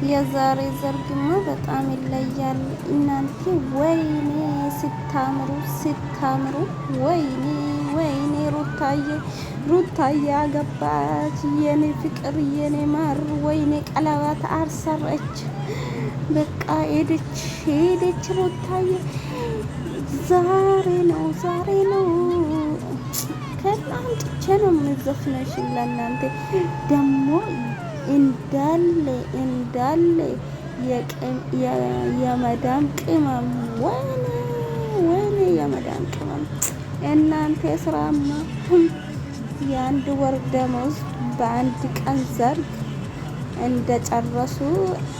የዛሬ ዘርግማ በጣም ይለያል እናንተ ወይኔ ስታምሩ ወይኔ ሩታዬ አገባች የኔ ፍቅር የኔ ማር ወይኔ ቀለበት አሰረች በቃ ሄደች ሩታዬ ዛሬ ነው ከናንተ ነው ምዘፍነሽ ለናንተ ደሞ እንዳለ የመዳም ቅመም ወይኔ የመዳም ቅመም እናንተ ስራማ የአንድ ወር ደሞዝ በአንድ ቀን ዘርግ እንደጨረሱ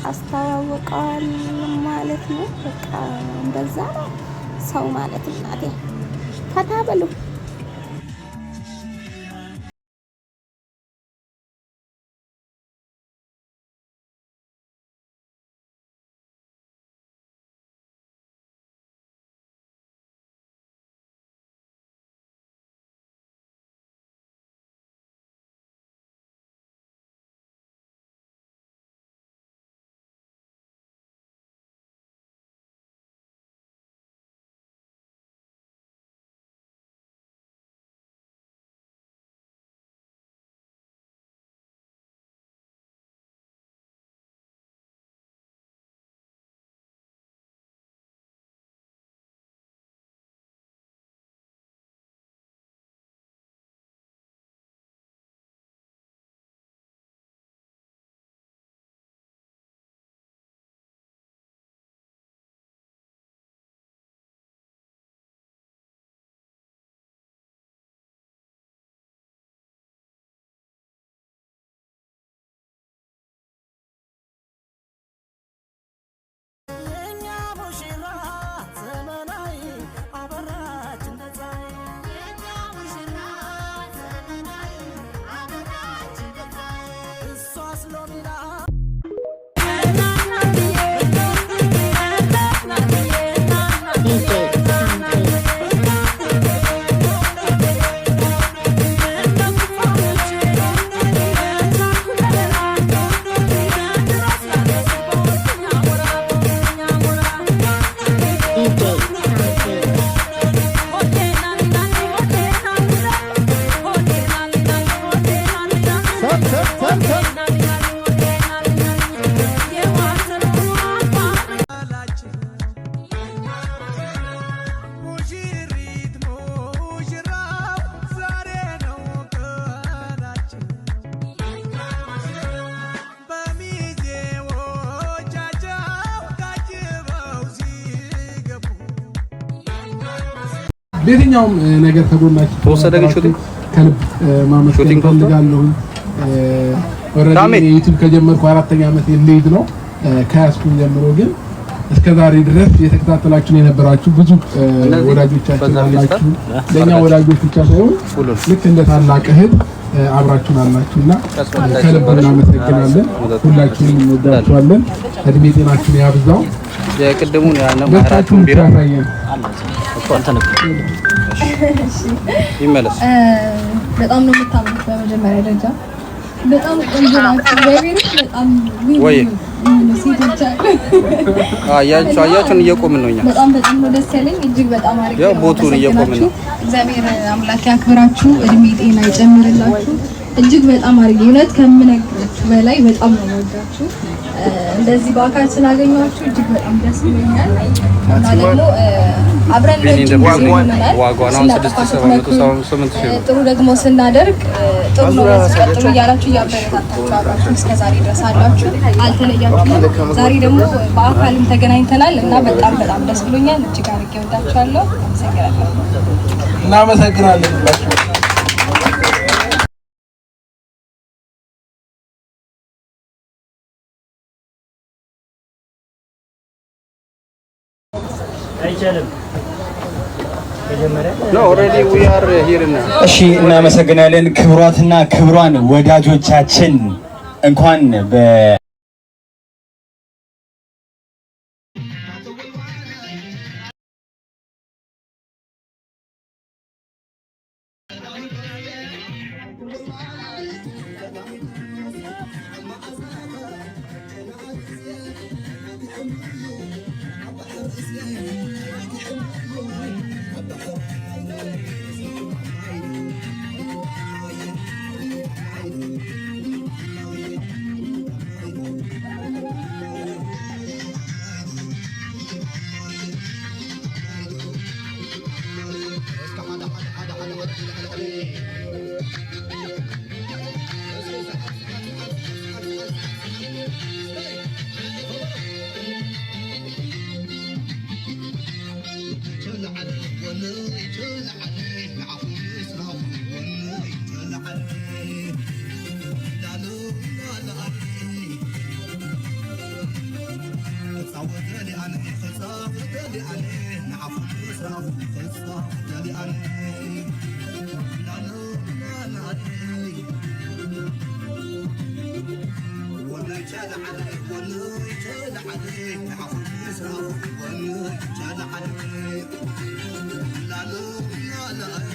አስተዋውቀዋል ማለት ነው። በቃ እንደዛ ነው ሰው ማለት እናቴ ፈታ በሉ። በየትኛውም ነገር ተጎናችሁ ተወሰደ ግን ሹቲንግ ከልብ ማመስገን ፈልጋለሁ። ኦሬዲ ዩቲዩብ ከጀመርኩ 4ኛ ዓመት ልይድ ነው ከያስኩኝ ጀምሮ ግን እስከዛሬ ድረስ የተከታተላችሁ የነበራችሁ ብዙ ወዳጆቻችን አላችሁ። ለኛ ወዳጆች ብቻ ሳይሆን ልክ እንደ ታላቅ እህት አብራችሁን አላችሁና ከልብ እናመሰግናለን። ሁላችሁንም እንወዳችኋለን። እድሜ ጤናችሁን ያብዛው። የቅድሙን ያለው ማራቱን ቢራ ይመለስ። በጣም ነው የምታምሩት። በመጀመሪያ ደረጃ በጣም ቆንጆ ናችሁ። በቤት በጣም ወይ ሴቶች አያችሁን እየቆምን ነው እኛ። በጣም ነው ደስ ያለኝ። እጅግ በጣም አሪፍ ያው ቦቱን እየቆምን ነው። እግዚአብሔር አምላክ ያክብራችሁ፣ እድሜ ጤና ይጨምርላችሁ። እጅግ በጣም አሪፍ እውነት ከምነግራችሁ በላይ በጣም ነው የምወዳችሁ። እንደዚህ በአካል ስላገኘኋችሁ እጅግ በጣም ደስ ይለኛል። እና ደግሞ አብረን ጥሩ ደግሞ ስናደርግ ጥሩ ነው ቀጥሉ እያላችሁ እያበረታታችሁ አብራችሁ እስከዛሬ ድረስ አላችሁ፣ አልተለያችሁም። ዛሬ ደግሞ በአካልም ተገናኝተናል እና በጣም ደስ ብሎኛል። እጅግ አድርጌ እወዳችኋለሁ። እናመሰግናለን። እሺ እናመሰግናለን። ክብሯትና ክብሯን ወዳጆቻችን እንኳን لا